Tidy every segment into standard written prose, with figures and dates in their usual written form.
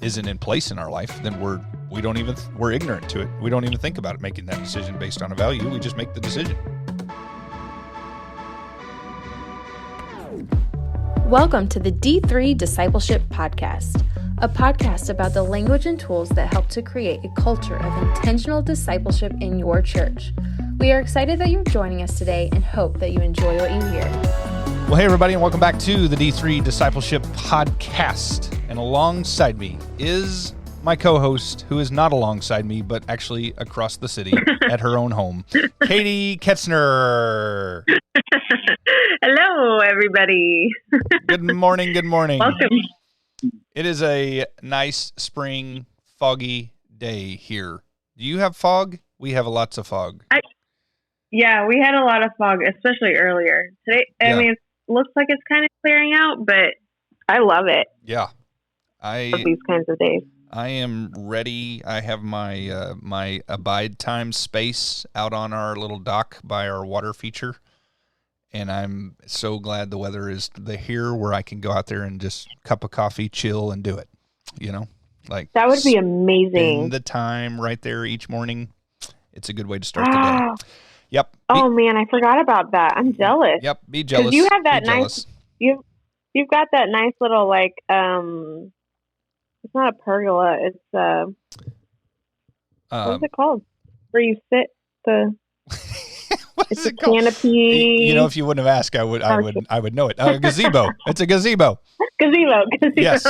isn't in place in our life, then we're ignorant to it. We don't even think about it, making that decision based on a value. We just make the decision. Welcome to the D3 Discipleship Podcast, a podcast about the language and tools that help to create a culture of intentional discipleship in your church. We are excited that you're joining us today and hope that you enjoy what you hear. Well, hey, everybody, and welcome back to the D3 Discipleship Podcast. And alongside me is my co-host, who is not alongside me, but actually across the city at her own home, Katie Ketzner. Hello, everybody. Good morning. Good morning. Welcome. It is a nice spring, foggy day here. Do you have fog? We have lots of fog. Yeah, we had a lot of fog, especially earlier today. I mean, it looks like it's kind of clearing out, but I love it. Yeah, I love these kinds of days. I am ready. I have my my abide time space out on our little dock by our water feature. And I'm so glad the weather is here where I can go out there and just cup of coffee, chill, and do it. You know, like that would be amazing. Spend the time right there each morning. It's a good way to start the day. Yep. Oh man, I forgot about that. I'm jealous. Yep. Be jealous. You have that nice. You've got that nice little like. It's not a pergola. It's what's it called? Where you sit the. It's a canopy. You know, if you wouldn't have asked, I would know it. A gazebo. It's a gazebo. Gazebo. Yes.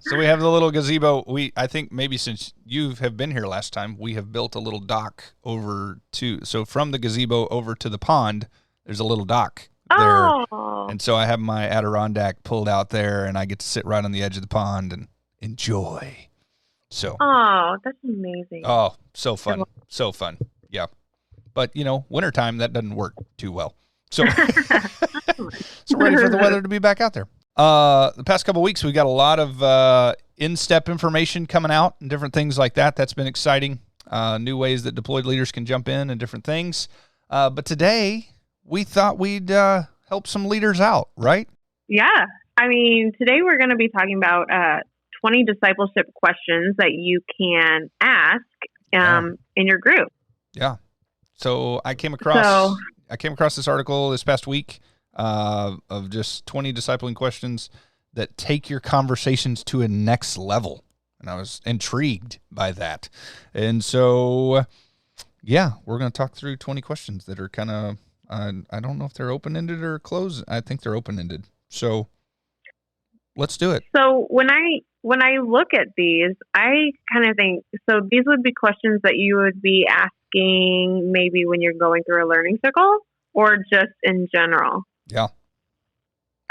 So we have the little gazebo. I think maybe since you have been here last time, we have built a little dock over to. So from the gazebo over to the pond, there's a little dock there, and so I have my Adirondack pulled out there, and I get to sit right on the edge of the pond and enjoy. So. Oh, that's amazing. Oh, so fun. So fun. Yeah. But, you know, wintertime, that doesn't work too well. So, so ready for the weather to be back out there. The past couple of weeks, we got a lot of in-step information coming out and different things like that. That's been exciting. New ways that deployed leaders can jump in and different things. But today, we thought we'd help some leaders out, right? Yeah. I mean, today we're going to be talking about 20 discipleship questions that you can ask in your group. Yeah. So I came across this article this past week of just 20 discipling questions that take your conversations to a next level. And I was intrigued by that. And so, yeah, we're going to talk through 20 questions that are kind of, I don't know if they're open-ended or closed. I think they're open-ended. So let's do it. So when I look at these, I kind of think, so these would be questions that you would be asking maybe when you're going through a learning circle or just in general. Yeah.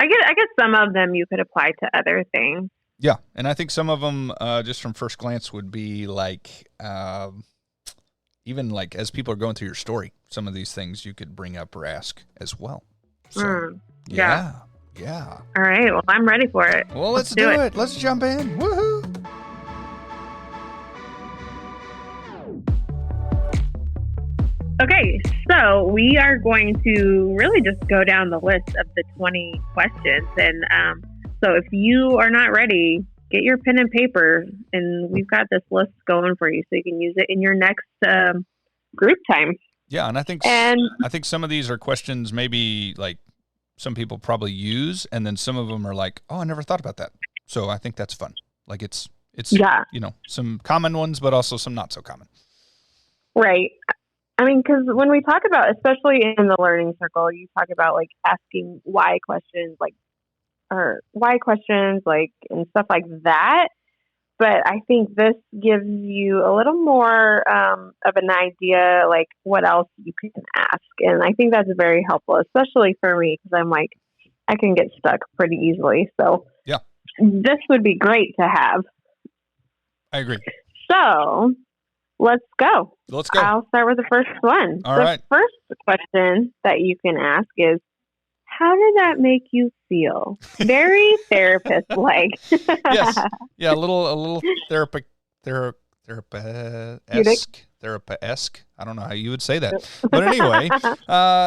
I guess some of them you could apply to other things. Yeah. And I think some of them, just from first glance would be like, even like as people are going through your story, some of these things you could bring up or ask as well. So, yeah. All right. Well, I'm ready for it. Well, let's do it. Let's jump in. Woohoo. Okay, so we are going to really just go down the list of the 20 questions. And so if you are not ready, get your pen and paper, and we've got this list going for you so you can use it in your next group time. Yeah, and I think some of these are questions maybe like some people probably use, and then some of them are like, oh, I never thought about that. So I think that's fun. Like it's you know, some common ones, but also some not so common. Right. I mean, because when we talk about, especially in the learning circle, you talk about like asking why questions, and stuff like that. But I think this gives you a little more of an idea, like what else you can ask. And I think that's very helpful, especially for me, because I'm like, I can get stuck pretty easily. So yeah, this would be great to have. I agree. So let's go. I'll start with the first one. All right. The first question that you can ask is, how did that make you feel? Very therapist-like. Yes. Yeah, a little therapist-esque. I don't know how you would say that. But anyway,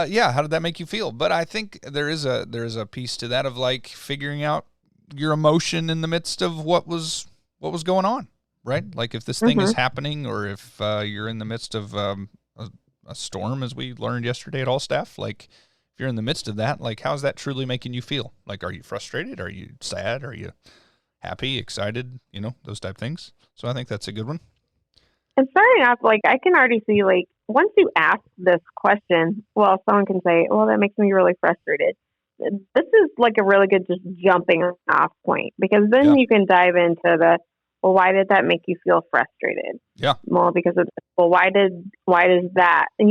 yeah, how did that make you feel? But I think there is a piece to that of like figuring out your emotion in the midst of what was what was going on, right? Like if this thing is happening, or if you're in the midst of a storm, as we learned yesterday at All Staff, like if you're in the midst of that, like how's that truly making you feel? Like, are you frustrated? Are you sad? Are you happy, excited? Those type of things. So I think that's a good one. And starting off, like I can already see, like once you ask this question, well, someone can say, well, that makes me really frustrated. This is like a really good just jumping off point, because then you can dive into well, why did that make you feel frustrated? Yeah. Well, because of, well, why does that? And,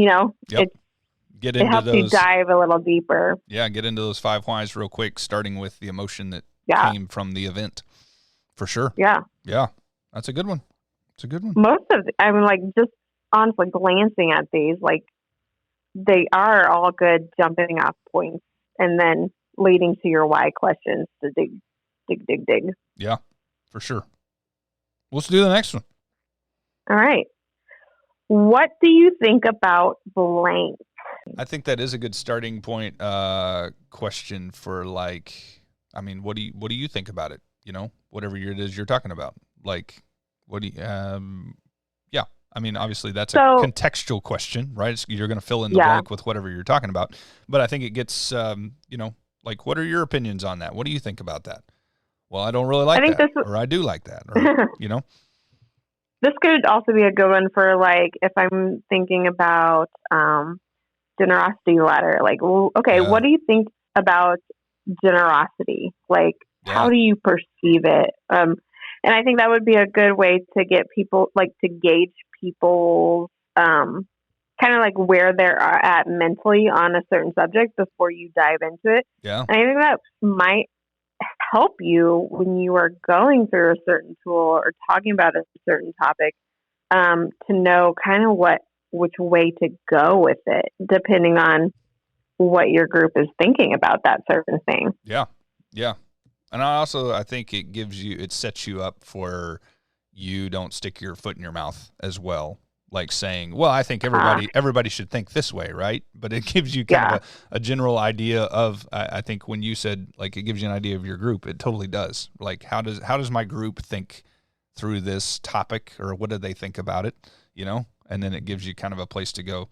Get into it helps you dive a little deeper. Yeah, get into those 5 whys real quick, starting with the emotion that came from the event. For sure. Yeah. Yeah. That's a good one. It's a good one. Like just honestly glancing at these, like they are all good jumping off points, and then leading to your why questions to dig. Yeah, for sure. Let's do the next one. All right. What do you think about blank? I think that is a good starting point question for what do you think about it? Whatever it is you're talking about. Like, what do you, yeah. I mean, obviously that's a contextual question, right? You're going to fill in the blank with whatever you're talking about. But I think it gets, like, what are your opinions on that? What do you think about that? Well, I don't really like that, or I do like that, or, This could also be a good one for, like, if I'm thinking about generosity ladder. Like, what do you think about generosity? Like, how do you perceive it? And I think that would be a good way to get people, like, to gauge people's kind of like where they're at mentally on a certain subject before you dive into it. Yeah. And I think that might help you when you are going through a certain tool or talking about a certain topic, to know kind of which way to go with it, depending on what your group is thinking about that certain thing. Yeah. Yeah. And I think it sets you up for you don't stick your foot in your mouth as well. Like saying, well, I think everybody should think this way, right? But it gives you kind of a general idea of, I think when you said, like, it gives you an idea of your group, it totally does. Like, how does my group think through this topic, or what do they think about it, And then it gives you kind of a place to go,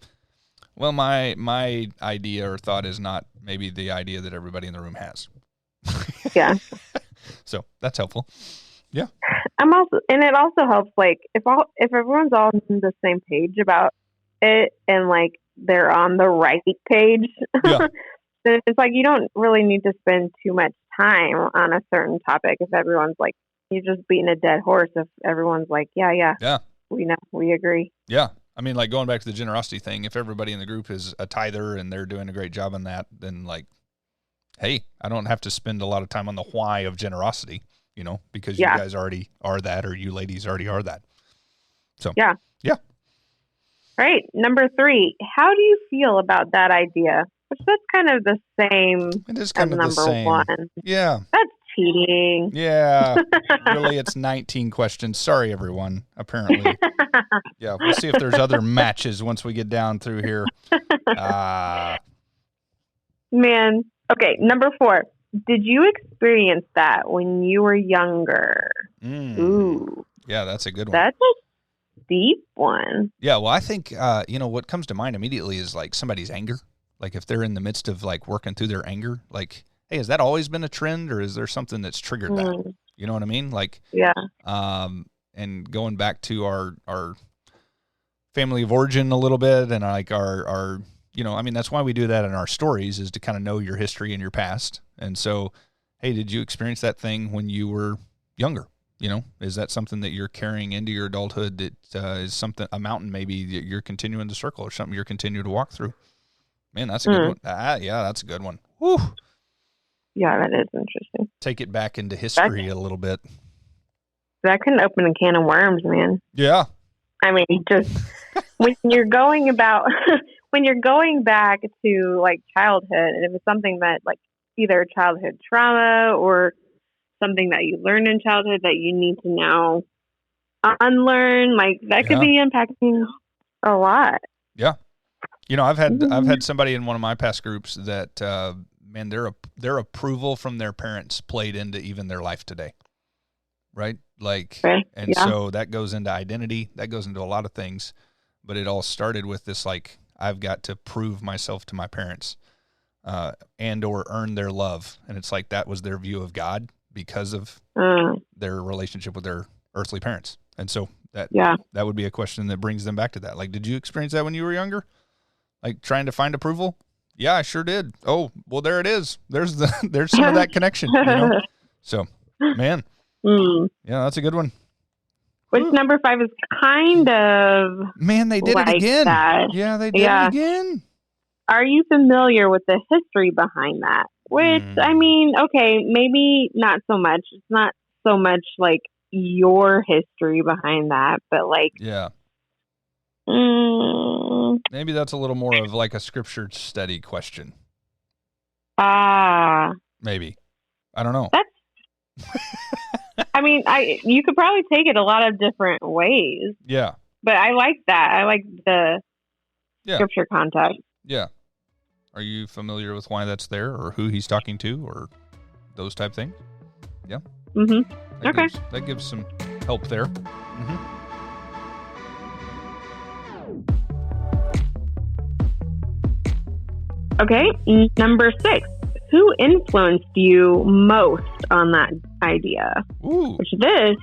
well, my idea or thought is not maybe the idea that everybody in the room has. Yeah. So that's helpful. Yeah. And it also helps, like, if everyone's all on the same page about it, and like they're on the right page, then it's like you don't really need to spend too much time on a certain topic if everyone's like, you're just beating a dead horse if everyone's like, yeah, we know, we agree. Yeah. I mean, like, going back to the generosity thing, if everybody in the group is a tither and they're doing a great job on that, then, like, hey, I don't have to spend a lot of time on the why of generosity, because you guys already are that, or you ladies already are that. So, yeah. Right. Number 3, how do you feel about that idea? Which that's kind of the same it is kind as of number the same. 1. Yeah. That's cheating. Yeah. Really, it's 19 questions. Sorry, everyone, apparently. Yeah, we'll see if there's other matches once we get down through here. Man. Okay, number 4. Did you experience that when you were younger? Ooh. Yeah, that's a good one. That's a deep one. Yeah, well, I think, what comes to mind immediately is, like, somebody's anger. Like, if they're in the midst of, like, working through their anger, like, hey, has that always been a trend, or is there something that's triggered that? You know what I mean? Like, yeah. And going back to our family of origin a little bit, and like our that's why we do that in our stories, is to kind of know your history and your past. And so, hey, did you experience that thing when you were younger? Is that something that you're carrying into your adulthood that is a mountain maybe that you're continuing to circle, or something you're continuing to walk through? Man, that's a good one. Yeah, that's a good one. Woo. Yeah, that is interesting. Take it back into history a little bit. That can open a can of worms, man. Yeah. I mean, just when you're going back to, like, childhood, and if it's something that, like, either childhood trauma or something that you learned in childhood that you need to now unlearn, like, that could be impacting a lot. Yeah. I've had somebody in one of my past groups that, man, their approval from their parents played into even their life today. right? Like, Okay. and so that goes into identity, that goes into a lot of things, but it all started with this, like, I've got to prove myself to my parents, and or earn their love. And it's like, that was their view of God because of their relationship with their earthly parents. And so that would be a question that brings them back to that. Like, did you experience that when you were younger? Like trying to find approval? Yeah, I sure did. Oh, well, there it is. There's some of that connection, you know? So, man, yeah, that's a good one. Which number 5 is kind of, man, they did like it again. That. Yeah, they did it again. Are you familiar with the history behind that? Which, I mean, okay, maybe not so much. It's not so much like your history behind that, but like, yeah. Maybe that's a little more of like a scripture study question. Maybe. I don't know. I mean, you could probably take it a lot of different ways. Yeah. But I like that. I like the scripture context. Yeah. Are you familiar with why that's there, or who he's talking to, or those type things? Yeah. Mm-hmm. Okay. That gives some help there. Mm-hmm. Okay. Number 6. Who influenced you most on that idea? Ooh. Which this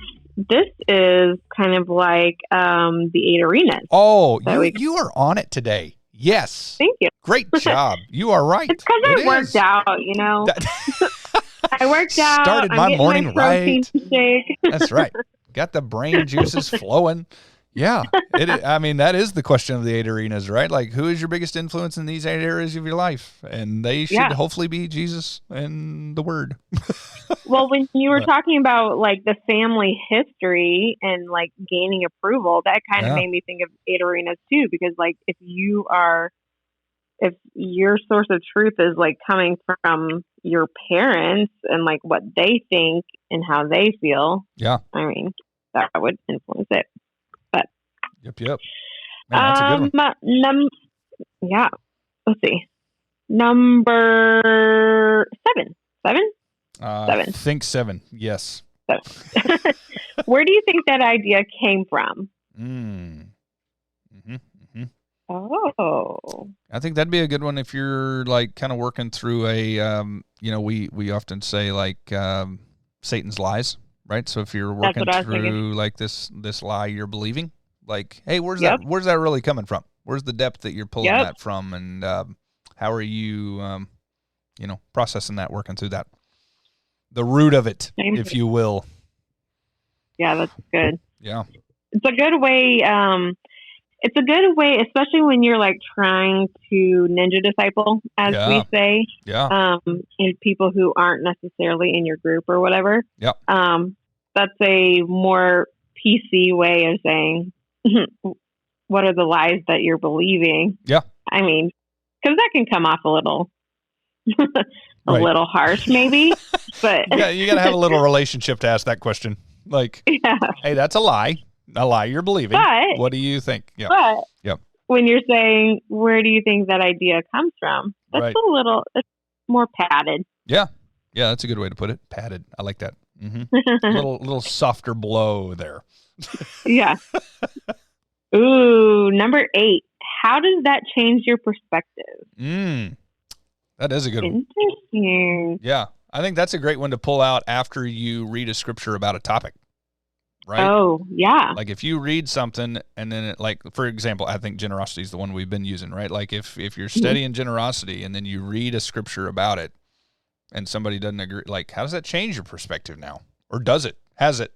is kind of like the 8 arenas. Oh, you are on it today. Yes. Thank you. Great job. You are right. It's because I worked out, you know. I worked out. Started my morning right. Shake. That's right. Got the brain juices flowing. Yeah. I mean, that is the question of the 8 arenas, right? Like, who is your biggest influence in these 8 areas of your life? And they should hopefully be Jesus and the Word. Well, when you were talking about like the family history and like gaining approval, that kind of made me think of 8 arenas too, because like if your source of truth is like coming from your parents and like what they think and how they feel, I mean, that would influence it. But yep. Man, that's a good one. Let's see. Number 7. 7? 7. I think 7. Yes. 7. Where do you think that idea came from? Oh. I think that'd be a good one if you're like kind of working through a, we often say like Satan's lies, right? So if you're working through like this lie you're believing, like, hey, where's that really coming from? Where's the depth that you're pulling that from? And how are you, processing that, working through that? The root of it, if you will. Yeah, that's good. Yeah. It's a good way. It's a good way, especially when you're like trying to ninja disciple, as we say. Yeah. In people who aren't necessarily in your group or whatever. Yeah. That's a more PC way of saying, what are the lies that you're believing? Yeah. I mean, because that can come off a little, little harsh, maybe. But yeah, you got to have a little relationship to ask that question. Like, hey, that's a lie you're believing. But, what do you think? Yeah. But when you're saying, where do you think that idea comes from? That's it's more padded. Yeah. Yeah, that's a good way to put it. Padded. I like that. Mm-hmm. a little softer blow there. Yeah. Ooh, number 8. How does that change your perspective? That is a good one. Interesting. Yeah. I think that's a great one to pull out after you read a scripture about a topic, right? Oh, yeah. Like if you read something and then for example, I think generosity is the one we've been using, right? Like if you're studying generosity and then you read a scripture about it and somebody doesn't agree, like how does that change your perspective now? Or does it? Has it?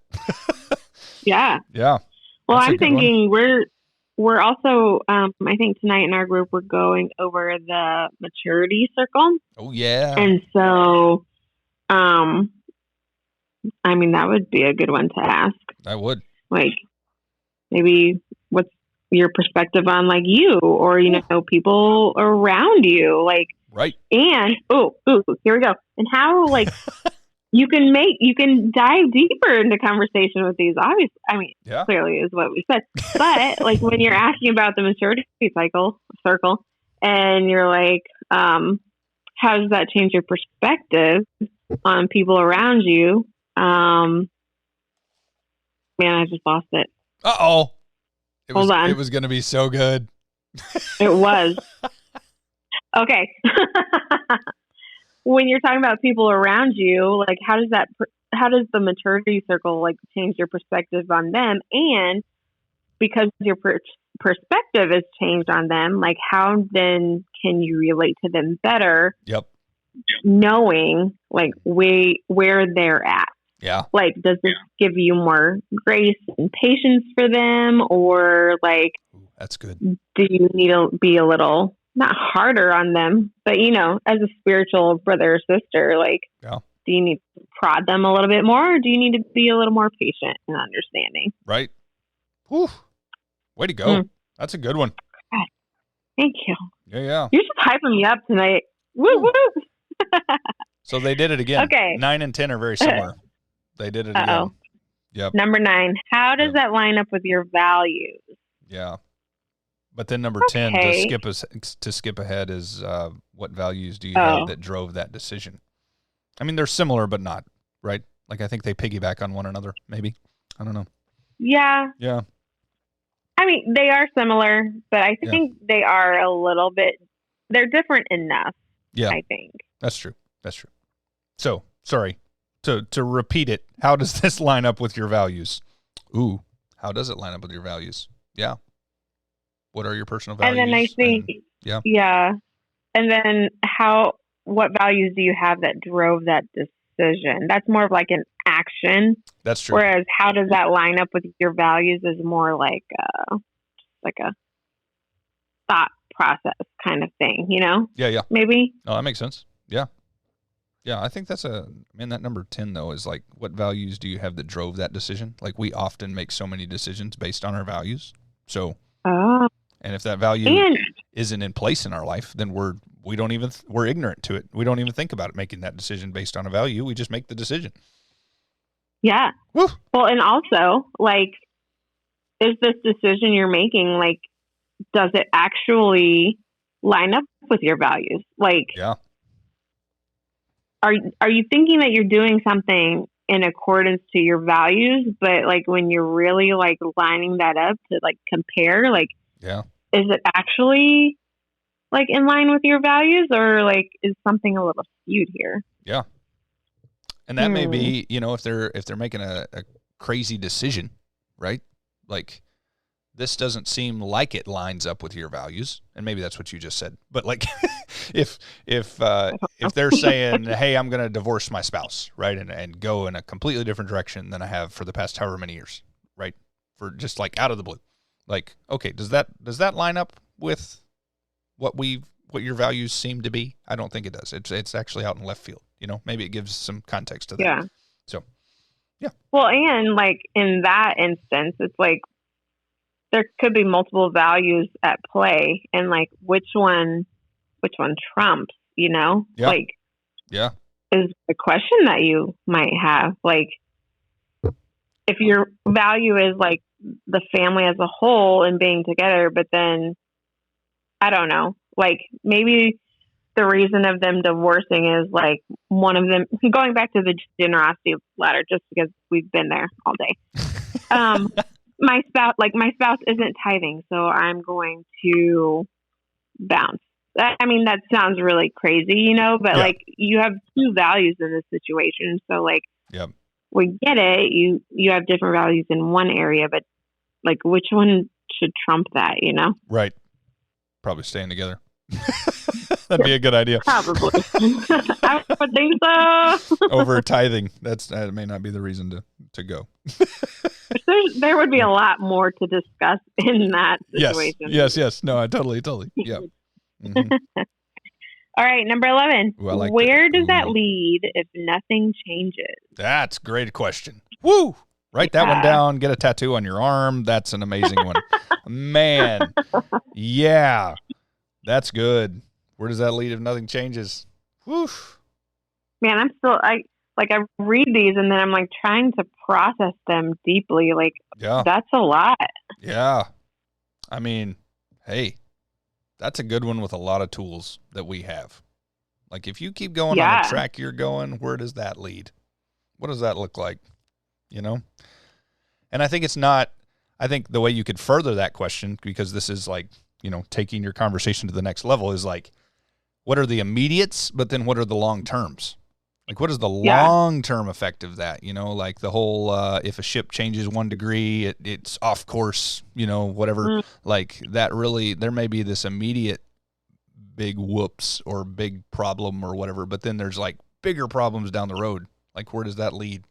Yeah. Yeah. Well, I'm thinking we're also, I think tonight in our group, we're going over the maturity circle. Oh, yeah. And so, I mean, that would be a good one to ask. I would. Like, maybe what's your perspective on, like, you or, people around you? Like, right. And, here we go. And how, like, you can dive deeper into conversation with these. Obviously, I mean, clearly is what we said. But like when you're asking about the maturity circle, and you're like, how does that change your perspective on people around you? man, I just lost it. Uh-oh. Hold on. It was going to be so good. It was. Okay. When you're talking about people around you, like how does the maturity circle like change your perspective on them? And because your perspective is changed on them, like how then can you relate to them better? Yep. Knowing like where they're at. Yeah. Like, does this give you more grace and patience for them, or like, that's good. do you need to be a little not harder on them, but as a spiritual brother or sister, like, yeah. Do you need to prod them a little bit more, or do you need to be a little more patient and understanding? Right. Whew. Way to go. That's a good one. God, thank you. Yeah. You're just hyping me up tonight. Woo woo. So they did it again. Okay. 9 and 10 are very similar. They did it again. Yep. Number 9. How does that line up with your values? Yeah. But then number 10 to skip ahead is what values do you have that drove that decision? I mean, they're similar, but not, right? Like I think they piggyback on one another, maybe. I don't know. Yeah. Yeah. I mean, they are similar, but I think they are a little bit, they're different enough. Yeah. I think. That's true. So, sorry. To repeat it, how does this line up with your values? Ooh, how does it line up with your values? Yeah. What are your personal values? And then I think, And then what values do you have that drove that decision? That's more of like an action. That's true. Whereas how does that line up with your values is more like a thought process kind of thing, Yeah. Maybe. Oh, that makes sense. Yeah. Yeah, I think that number 10, though, is like, what values do you have that drove that decision? Like, we often make so many decisions based on our values. So, and if that value isn't in place in our life, then we're ignorant to it. We don't even think about making that decision based on a value. We just make the decision. Yeah. Woo. Well, and also, like, is this decision you're making, like, does it actually line up with your values? Like, yeah. Are you thinking that you're doing something in accordance to your values, but like when you're really like lining that up to like compare, like, is it actually like in line with your values, or like is something a little skewed here? Yeah. And that may be, if they're making a crazy decision, right? Like, this doesn't seem like it lines up with your values, and maybe that's what you just said. But like, if they're saying, "Hey, I'm going to divorce my spouse," right, and go in a completely different direction than I have for the past however many years, right, for just like out of the blue, like, okay, does that line up with what your values seem to be? I don't think it does. It's actually out in left field. Maybe it gives some context to that. Yeah. So, yeah. Well, and like in that instance, it's like, there could be multiple values at play, and like which one trumps, Yeah. Like, yeah, is the question that you might have. Like, if your value is like the family as a whole and being together, but then I don't know, like maybe the reason of them divorcing is like one of them going back to the generosity ladder, just because we've been there all day. My spouse isn't tithing, so I'm going to bounce. I mean, that sounds really crazy, but like you have two values in this situation. So like, we get it. You have different values in one area, but like which one should trump that, Right. Probably staying together. That'd be a good idea. Probably. I would think so. Over tithing. That may not be the reason to go. There would be a lot more to discuss in that situation. Yes. No, I totally. Yeah. Mm-hmm. All right, number 11. Ooh, where does that lead if nothing changes? That's a great question. Woo! Write that one down. Get a tattoo on your arm. That's an amazing one. Man. Yeah. That's good. Where does that lead if nothing changes? Woo. Man, I read these and then I'm like trying to process them deeply. Like, that's a lot. Yeah. I mean, hey, that's a good one with a lot of tools that we have. Like, if you keep going on the track you're going, where does that lead? What does that look like? And I think it's not, I think the way you could further that question, because this is like, taking your conversation to the next level, is like, what are the immediates, but then what are the long terms? Like, what is the long-term effect of that? Like the whole, if a ship changes 1 degree, it's off course, whatever. Like that really, there may be this immediate big whoops or big problem or whatever, but then there's like bigger problems down the road. Like, where does that lead?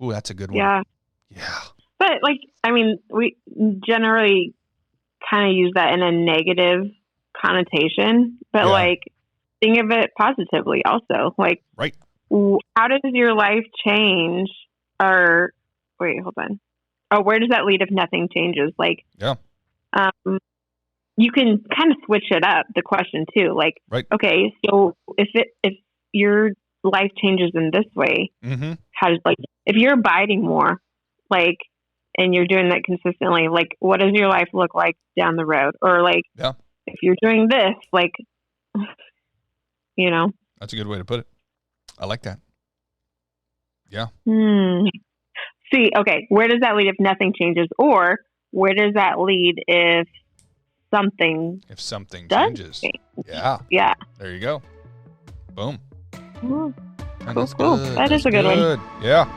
Ooh, that's a good one. Yeah. But we generally kind of use that in a negative connotation, but think of it positively also. Like, right. How does your life change? Or wait, hold on. Oh, where does that lead if nothing changes? Like, you can kind of switch it up, the question too. Like, right. Okay, so if your life changes in this way, how does, if you're abiding more, and you're doing that consistently, what does your life look like down the road? Or if you're doing this, That's a good way to put it. I like that. Yeah. See, okay, where does that lead if nothing changes? Or where does that lead if something changes? Change? Yeah. There you go. Boom. Cool. That's cool. Good. That is a good one. Yeah.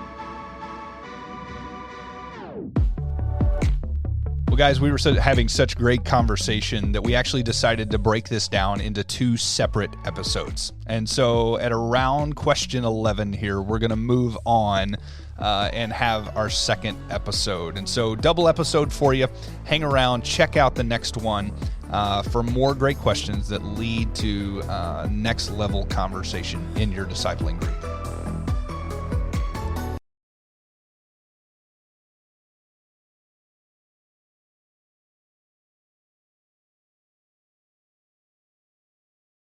Well, guys, we were having such great conversation that we actually decided to break this down into 2 separate episodes. And so at around question 11 here, we're going to move on and have our second episode. And so double episode for you. Hang around, check out the next one for more great questions that lead to next level conversation in your discipling group.